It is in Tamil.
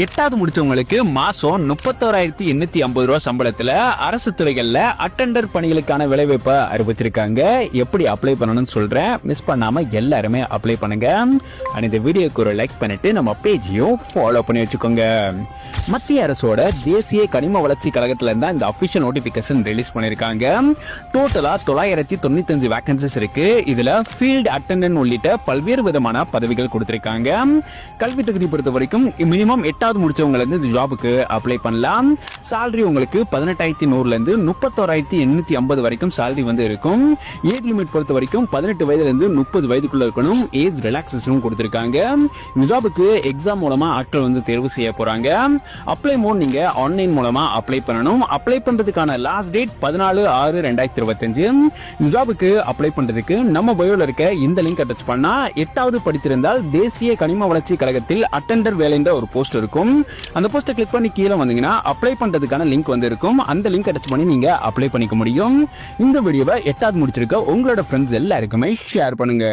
எட்டாவது முடிச்சவங்களுக்கு மாசம் 31,850 ரூபாய் சம்பளத்துல அரசு துறைகள்ல அட்டெண்டர் பணிகளுக்கான வேலைவாய்ப்பை அறிவிச்சிருக்காங்க. எப்படி அப்ளை பண்ணணும்னு சொல்றேன், மிஸ் பண்ணாம எல்லாருமே அப்ளை பண்ணுங்க. இந்த வீடியோக்கு ஒரு லைக் பண்ணிட்டு நம்ம பேஜையும் ஃபாலோ பண்ணி வச்சுக்கோங்க. மத்திய அரசோட தேசிய கனிம வளர்ச்சி கழகத்துல இருந்தா இந்த அபிஷியல் நோட்டிபிகேஷன் ரிலீஸ் பண்ணிருக்காங்க. டோட்டலா 995 வேகன்சிஸ் இருக்கு. இதுல ஃபீல்ட் அட்டெண்டன்ட் உள்ளிட்ட பல்வேறு விதமான பதவிகள் கொடுத்திருக்காங்க. கல்வி தகுதி பொறுத்த வரைக்கும் மினிமம் 8வது முடிச்சவங்க இருந்து இந்த ஜாபுக்கு அப்ளை பண்ணலாம். சாலரி உங்களுக்கு 18,100 இருந்து 31,850 வரைக்கும் சாலரி வந்து இருக்கும். ஏஜ் லிமிட் பொறுத்த வரைக்கும் 18 வயதுல இருந்து 30 வயதுக்குள்ள இருக்கணும். ஏஜ் ரிலாக்சேஷனும் கொடுத்திருக்காங்க. இந்த ஜாபுக்கு எக்ஸாம் மூலமா ஆட்கள் வந்து தேர்வு செய்ய போறாங்க. அப்ளை மோட் நீங்க ஆன்லைன் மூலமா அப்ளை பண்ணணும். அப்ளை பண்றதுக்கான லாஸ்ட் டேட் 14/6/2025. இந்த ஜாபுக்கு அப்ளை பண்றதுக்கு நம்ம பயோல இருக்க இந்த லிங்க் டச் பண்ணா 8வது படித்திருந்தால் தேசிய கனிம வளர்ச்சி கழகத்தில் அட்டெண்டர் வேலைன்ற ஒரு போஸ்ட் இருக்கும். அந்த போஸ்ட்டை கிளிக் பண்ணி கீழே வந்தீங்கன்னா அப்ளை பண்றதுக்கான லிங்க் வந்து இருக்கும். அந்த லிங்க் டச் பண்ணி நீங்க அப்ளை பண்ணிக்க முடியும். இந்த வீடியோவை 8வது முடிச்சிருக்க உங்களோட ஃப்ரெண்ட்ஸ் எல்லாருக்குமே ஷேர் பண்ணுங்க.